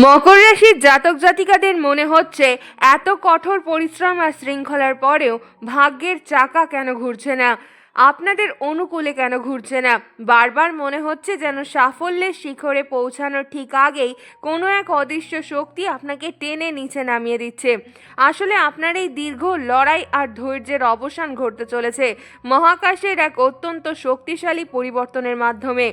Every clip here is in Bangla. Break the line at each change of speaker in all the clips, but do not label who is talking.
মকর রাশির জাতক জাতিকাদের মনে হচ্ছে এত কঠোর পরিশ্রম আর শৃঙ্খলার পরেও ভাগ্যের চাকা কেন ঘুরছে না, আপনাদের অনুকূলে কেন ঘুরছে না। বারবার মনে হচ্ছে যেন সাফল্যের শিখরে পৌঁছানোর ঠিক আগেই কোনো এক অদৃশ্য শক্তি আপনাকে টেনে নিচে নামিয়ে দিচ্ছে। আসলে আপনার এই দীর্ঘ লড়াই আর ধৈর্যের অবসান ঘটতে চলেছে মহাকাশের এক অত্যন্ত শক্তিশালী পরিবর্তনের মাধ্যমে।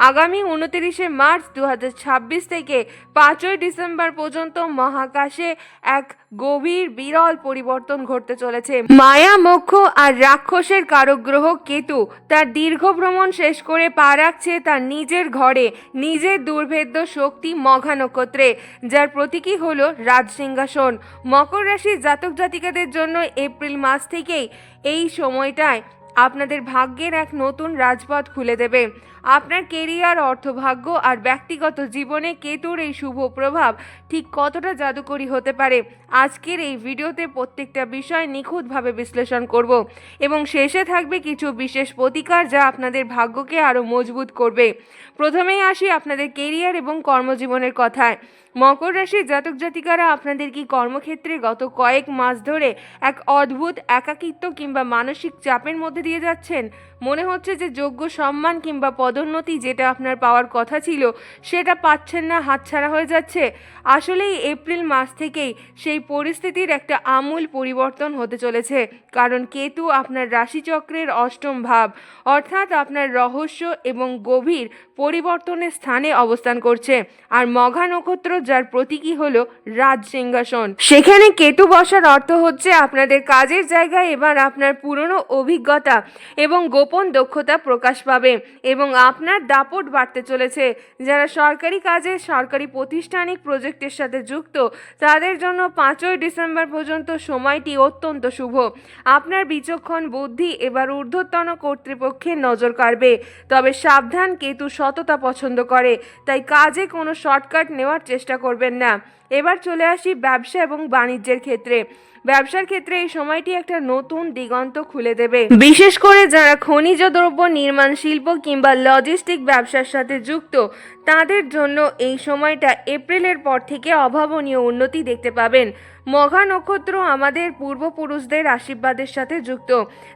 আগামী 29শে মার্চ 2026 থেকে 5ই ডিসেম্বর পর্যন্ত মহাকাশে এক গভীর বিরল পরিবর্তন ঘটতে চলেছে। মায়া মোক্ষ আর রাক্ষসের কারক গ্রহ কেতু তার দীর্ঘ ভ্রমণ শেষ করে পা রাখছে তার নিজের ঘরে, নিজের দুর্ভেদ্য শক্তি মঘা নক্ষত্রে, যার প্রতীকী হলো রাজসিংহাসন। মকর রাশির জাতক জাতিকাদের জন্য এপ্রিল মাস থেকেই এই সময়টায় আপনাদের ভাগ্যের এক নতুন রাজপথ খুলে দেবে। আপনার কেরিয়ার, অর্থভাগ্য আর ব্যক্তিগত জীবনে কেতুর এই শুভ প্রভাব ঠিক কতটা জাদুকরী হতে পারে, আজকের এই ভিডিওতে প্রত্যেকটা বিষয় নিখুঁতভাবে বিশ্লেষণ করব এবং শেষে থাকবে কিছু বিশেষ প্রতিকার যা আপনাদের ভাগ্যকে আরও মজবুত করবে। প্রথমেই আসি আপনাদের কেরিয়ার এবং কর্মজীবনের কথায়। মকর রাশির জাতক জাতিকারা আপনাদের কি কর্মক্ষেত্রে গত কয়েক মাস ধরে এক অদ্ভুত একাকিত্ব কিংবা মানসিক চাপের মধ্যে দিয়ে যাচ্ছেন? মনে হচ্ছে যে যোগ্য সম্মান কিংবা পদোন্নতি যেটা আপনার পাওয়ার কথা ছিল সেটা পাচ্ছেন না, হাতছাড়া হয়ে যাচ্ছে। আসলেই এপ্রিল মাস থেকেই সেই পরিস্থিতির একটা আমূল পরিবর্তন হতে চলেছে, কারণ কেতু আপনার রাশিচক্রের অষ্টম ভাব অর্থাৎ আপনার রহস্য এবং গভীর পরিবর্তনের স্থানে অবস্থান করছে। আর মঘা নক্ষত্র যার প্রতীকী হলো রাজসিংহাসন, সেখানে কেতু বসার অর্থ হচ্ছে আপনাদের কাজের জায়গায় এবার আপনার পুরনো অভিজ্ঞতা এবং গোপন দক্ষতা প্রকাশ পাবে এবং আপনার দাপট বাড়তে চলেছে। যারা সরকারি কাজে, সরকারি প্রতিষ্ঠানিক প্রজেক্টের সাথে যুক্ত তাদের জন্য 5ই ডিসেম্বর পর্যন্ত সময়টি অত্যন্ত শুভ। আপনার বিচক্ষণ বুদ্ধি এবার ঊর্ধ্বতন কর্তৃপক্ষের নজর কাড়বে। তবে সাবধান, কেতু সততা পছন্দ করে, তাই কাজে কোনো শর্টকাট নেওয়ার চেষ্টা করবেন না। এবার চলে আসি ব্যবসা এবং বাণিজ্যের ক্ষেত্রে। ব্যবসার ক্ষেত্রে এই সময়টি একটা নতুন দিগন্ত খুলে দেবে। বিশেষ করে যারা খনিজ দ্রব্য, নির্মাণ শিল্প কিংবা লজিস্টিক ব্যবসার সাথে যুক্ত তাদের জন্য এই সময়টা এপ্রিলের পর থেকে অভাবনীয় উন্নতি দেখতে পাবেন। মঘা নক্ষত্র আমাদের পূর্বপুরুষদের আশীর্বাদের সাথে যুক্ত,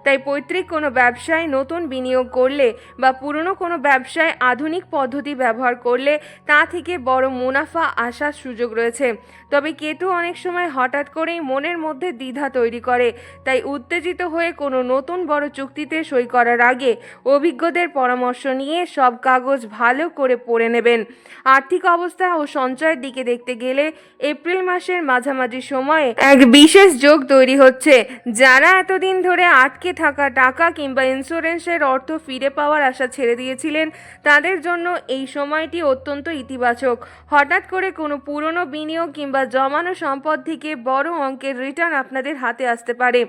তাই পৈতৃক কোনো ব্যবসায় নতুন বিনিয়োগ করলে বা পুরনো কোনো ব্যবসায় আধুনিক পদ্ধতি ব্যবহার করলে তা থেকে বড় মুনাফা আসার সুযোগ রয়েছে। তবে কেতু অনেক সময় হঠাৎ করেই মনের মধ্যে দ্বিধা তৈরি করে, তাই উত্তেজিত হয়ে কোনো নতুন বড় চুক্তিতে সই করার আগে অভিজ্ঞদের পরামর্শ নিয়ে সব কাগজ ভালো করে পড়ে নেবেন। আর্থিক অবস্থা ও সঞ্চয়ের দিকে দেখতে গেলে এপ্রিল মাসের মাঝামাঝি সময়ে এক বিশেষ যোগ তৈরি হচ্ছে। যারা এতদিন ধরে আটকে থাকা টাকা কিংবা ইন্স্যুরেন্সের অর্থ ফিরে পাওয়ার আশা ছেড়ে দিয়েছিলেন তাদের জন্য এই সময়টি অত্যন্ত ইতিবাচক। হঠাৎ করে কোনো পুরনো বিনিয়োগ কিংবা জমানো সম্পদ থেকে বড় অঙ্কের রিটার্ন আপনাদের হাতে আসতে পারে।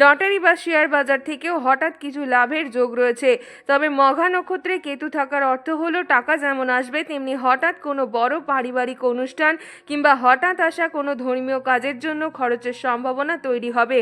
লটারি বা শেয়ার বাজার থেকেও হঠাৎ কিছু লাভের যোগ রয়েছে। তবে মঘা নক্ষত্রে কেতু থাকার অর্থ হলো টাকা যেমন আসবে তেমনি হঠাৎ কোনো বড় পারিবারিক অনুষ্ঠান কিংবা হঠাৎ আসা কোনো ধর্মীয় কাজের জন্য খরচের সম্ভাবনা তৈরি হবে।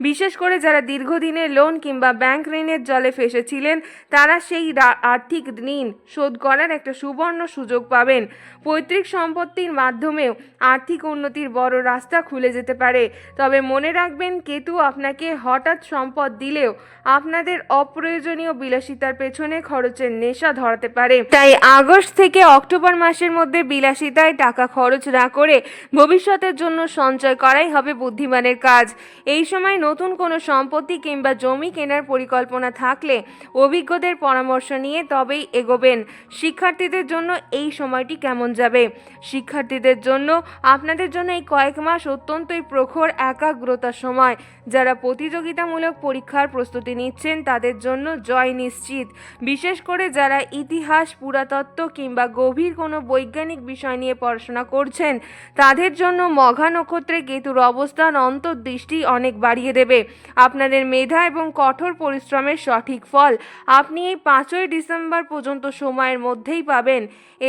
বিশেষ করে যারা দীর্ঘদিনের লোন কিংবা ব্যাংক ঋণের জলে ফেসেছিলেন তারা সেই আর্থিক ঋণ শোধ করার একটা সুবর্ণ সুযোগ পাবেন। পৈতৃক সম্পত্তির মাধ্যমেও আর্থিক উন্নতির বড় রাস্তা খুলে যেতে পারে। তবে মনে রাখবেন, কেতু আপনাকে হঠাৎ সম্পদ দিলেও আপনাদের অপ্রয়োজনীয় বিলাসিতার পেছনে খরচের নেশা ধরাতে পারে। তাই আগস্ট থেকে অক্টোবর মাসের মধ্যে বিলাসিতায় টাকা খরচ না করে ভবিষ্যতের জন্য সঞ্চয় করাই হবে বুদ্ধিমানের কাজ। এই সময় নতুন কোনো সম্পত্তি কিংবা জমি কেনার পরিকল্পনা থাকলে অভিজ্ঞদের পরামর্শ নিয়ে তবেই এগোবেন। শিক্ষার্থীদের জন্য এই সময়টি কেমন যাবে? শিক্ষার্থীদের জন্য আপনাদের জন্য এই কয়েক মাস অত্যন্তই প্রখর একাগ্রতার সময়। যারা প্রতিযোগিতামূলক পরীক্ষার প্রস্তুতি নিচ্ছেন তাদের জন্য জয় নিশ্চিত। বিশেষ করে যারা ইতিহাস, পুরাতত্ত্ব কিংবা গভীর কোনো বৈজ্ঞানিক বিষয় নিয়ে পড়াশোনা করছেন তাদের জন্য মঘা নক্ষত্রে কেতুর অবস্থান অন্তর্দৃষ্টি অনেক বাড়িয়ে দেবে। আপনাদের মেধা এবং কঠোর পরিশ্রমের সঠিক ফল আপনি এই 5ই ডিসেম্বর পর্যন্ত সময়ের মধ্যেই পাবেন।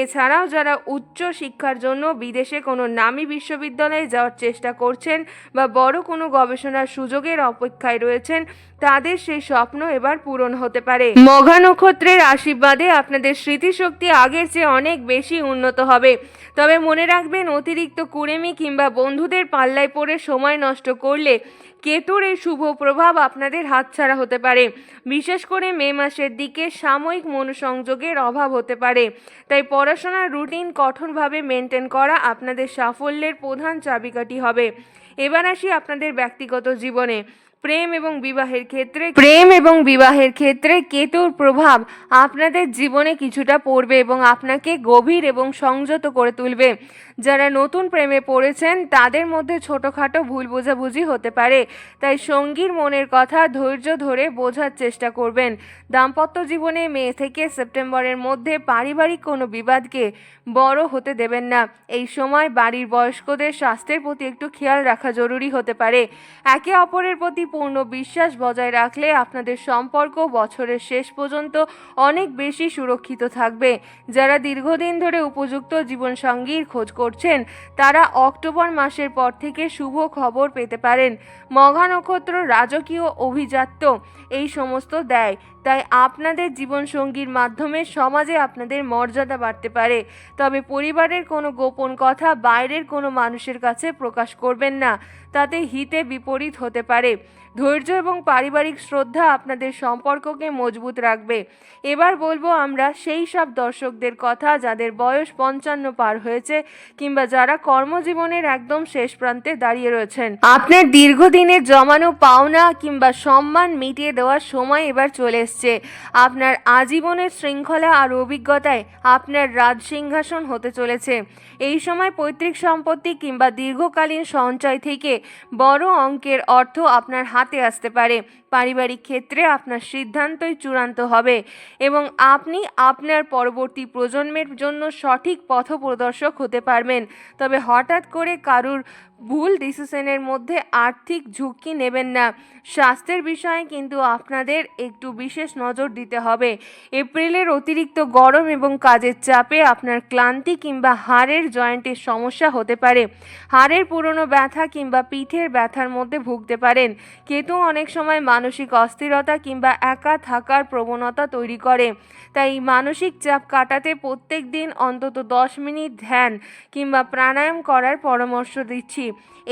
এছাড়াও যারা উচ্চ শিক্ষার জন্য বিদেশে কোনো নামী বিশ্ববিদ্যালয়ে যাওয়ার চেষ্টা করছেন বা বড় কোনো গবেষণার সুযোগের অপেক্ষায় রয়েছেন, তাদের সেই স্বপ্ন এবার পূরণ হতে পারে। মঘা নক্ষত্রের আশীর্বাদে আপনাদের স্মৃতিশক্তি আগের চেয়ে অনেক বেশি উন্নত হবে। তবে মনে রাখবেন, অতিরিক্ত কুড়েমি কিংবা বন্ধুদের পাল্লায় পড়ে সময় নষ্ট করলে কেতুর এই শুভ প্রভাব আপনাদের হাতছাড়া হতে পারে। বিশেষ করে মে মাসের দিকে সাময়িক মনোসংযোগের অভাব হতে পারে। তাই পড়াশোনার রুটিন কঠোরভাবে মেনটেন করা আপনাদের সাফল্যের প্রধান চাবিকাঠি হবে। এবার আসি আপনাদের ব্যক্তিগত জীবনে। প্রেম এবং বিবাহের ক্ষেত্রে কেতুর প্রভাব আপনাদের জীবনে কিছুটা পড়বে এবং আপনাকে গভীর এবং সংযত করে তুলবে। যারা নতুন প্রেমে পড়েছেন তাদের মধ্যে ছোটোখাটো ভুল বোঝাবুঝি হতে পারে, তাই সঙ্গীর মনের কথা ধৈর্য ধরে বোঝার চেষ্টা করবেন। দাম্পত্য জীবনে মে থেকে সেপ্টেম্বরের মধ্যে পারিবারিক কোনো বিবাদকে বড় হতে দেবেন না। এই সময় বাড়ির বয়স্কদের স্বাস্থ্যের প্রতি একটু খেয়াল রাখা জরুরি হতে পারে। একে অপরের প্রতি পূর্ণ বিশ্বাস বজায় রাখলে আপনাদের সম্পর্ক বছরের শেষ পর্যন্ত অনেক বেশি সুরক্ষিত থাকবে। যারা দীর্ঘদিন ধরে উপযুক্ত জীবনসঙ্গীর খোঁজ করছেন তারা অক্টোবর মাসের পর থেকে শুভ খবর পেতে পারেন। মঘা নক্ষত্র রাজকীয় অভিজাত্য এই সমস্ত দেয়, তাই আপনাদের জীবনসঙ্গীর মাধ্যমে সমাজে আপনাদের মর্যাদা বাড়তে পারে। তবে পরিবারের কোনো গোপন কথা বাইরের কোনো মানুষের কাছে প্রকাশ করবেন না, তাতে হিতে বিপরীত হতে পারে। ধৈর্য এবং পারিবারিক শ্রদ্ধা আপনাদের সম্পর্ককে মজবুত রাখবে। এবার বলবো আমরা সেই সব দর্শকদের কথা যাদের বয়স 55 পার হয়েছে কিংবা যারা কর্মজীবনের একদম শেষ প্রান্তে দাঁড়িয়ে রয়েছেন। আপনার দীর্ঘদিনের জমানো পাওনা কিংবা সম্মান মিটিয়ে দেওয়ার সময় এবার চলে এসছে। আপনার আজীবনের শৃঙ্খলা আর অভিজ্ঞতায় আপনার রাজসিংহাসন হতে চলেছে। এই সময় পৈতৃক সম্পত্তি কিংবা দীর্ঘকালীন সঞ্চয় থেকে বড় অঙ্কের অর্থ আপনার হাতে আসতে পারে। পারিবারিক ক্ষেত্রে আপনার সিদ্ধান্তই চূড়ান্ত হবে এবং আপনি আপনার পরবর্তী প্রজন্মের জন্য সঠিক পথপ্রদর্শক হতে পারবেন। তবে হঠাৎ করে কারুর ভুল ডিসিশনের মধ্যে আর্থিক ঝুঁকি নেবেন না। স্বাস্থ্যের বিষয়ে কিন্তু আপনাদের একটু বিশেষ নজর দিতে হবে। এপ্রিলের অতিরিক্ত গরম এবং কাজের চাপে আপনার ক্লান্তি কিংবা হাড়ের জয়েন্টের সমস্যা হতে পারে। হাড়ের পুরনো ব্যথা কিংবা পিঠের ব্যথার মধ্যে ভুগতে পারেন। কেতু অনেক সময় মানসিক অস্থিরতা কিংবা একা থাকার প্রবণতা তৈরি করে। তাই মানসিক চাপ কাটাতে প্রত্যেক দিন অন্তত 10 মিনিট ধ্যান কিংবা প্রাণায়াম করার পরামর্শ দিচ্ছি।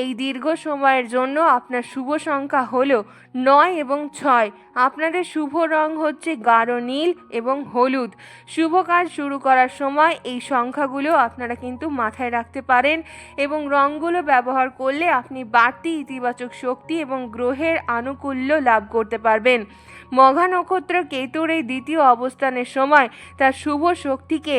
এই দীর্ঘ সময়ের জন্য আপনার শুভ সংখ্যা হলো 9 এবং 6। আপনাদের শুভ রং হচ্ছে গাঢ় নীল এবং হলুদ। শুভ কাজ শুরু করার সময় এই সংখ্যাগুলো আপনারা কিন্তু মাথায় রাখতে পারেন এবং রঙগুলো ব্যবহার করলে আপনি বাড়তি ইতিবাচক শক্তি এবং গ্রহের আনুকূল্য লাভ করতে পারবেন। মঘা নক্ষত্র কেতুর এই দ্বিতীয় অবস্থানের সময় তার শুভ শক্তিকে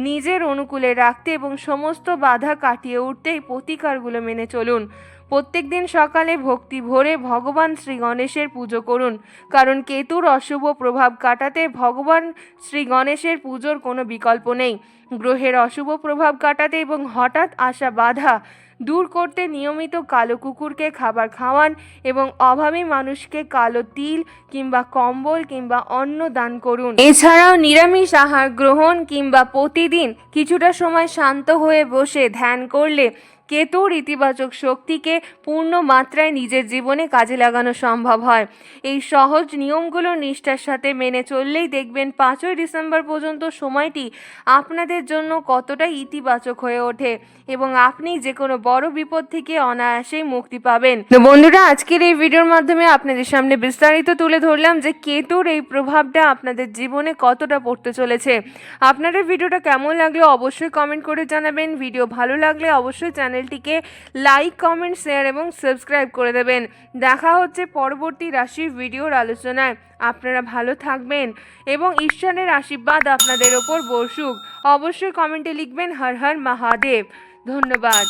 নিজের অনুকূলে রাখতে এবং সমস্ত বাধা কাটিয়ে উঠতে এই প্রতিকারগুলো মেনে চলুন। প্রত্যেক দিন সকালে ভক্তি ভরে ভগবান শ্রী গণেশের পুজো করুন, কারণ কেতুর অশুভ প্রভাব কাটাতে ভগবান শ্রী গণেশের পুজোর কোনো বিকল্প নেই। গ্রহের অশুভ প্রভাব কাটাতে এবং হঠাৎ আসা বাধা দূর করতে নিয়মিত কালো কুকুরকে খাবার খাওয়ান এবং অভাবী মানুষকে কালো তিল কিংবা কম্বল কিংবা অন্ন দান করুন। এছাড়াও নিরামিষ আহার গ্রহণ কিংবা প্রতিদিন কিছুটা সময় শান্ত হয়ে বসে ধ্যান করলে কেতুর ইতিবাচক শক্তিকে পূর্ণ মাত্রায় নিজের জীবনে কাজে লাগানো সম্ভব হয়। এই সহজ নিয়মগুলো নিষ্ঠার সাথে মেনে চললেই দেখবেন 5ই ডিসেম্বর পর্যন্ত সময়টি আপনাদের জন্য কতটা ইতিবাচক হয়ে ওঠে এবং আপনি যে কোনো বড় বিপদ থেকে অনায়াসেই মুক্তি পাবেন। তো বন্ধুরা, আজকের এই ভিডিওর মাধ্যমে আপনাদের সামনে বিস্তারিত তুলে ধরলাম যে কেতুর এই প্রভাবটা আপনাদের জীবনে কতটা পড়তে চলেছে। আপনাদের ভিডিওটা কেমন লাগলো অবশ্যই কমেন্ট করে জানাবেন। ভিডিও ভালো লাগলে অবশ্যই চ্যানেলটিকে লাইক, কমেন্ট, শেয়ার এবং সাবস্ক্রাইব করে দেবেন। দেখা হচ্ছে পরবর্তী রাশির ভিডিওর আলোচনায়। আপনারা ভালো থাকবেন এবং ঈশ্বরের আশীর্বাদ আপনাদের ওপর বর্ষুক। অবশ্যই কমেন্টে লিখবেন হর হর মহাদেব। ধন্যবাদ।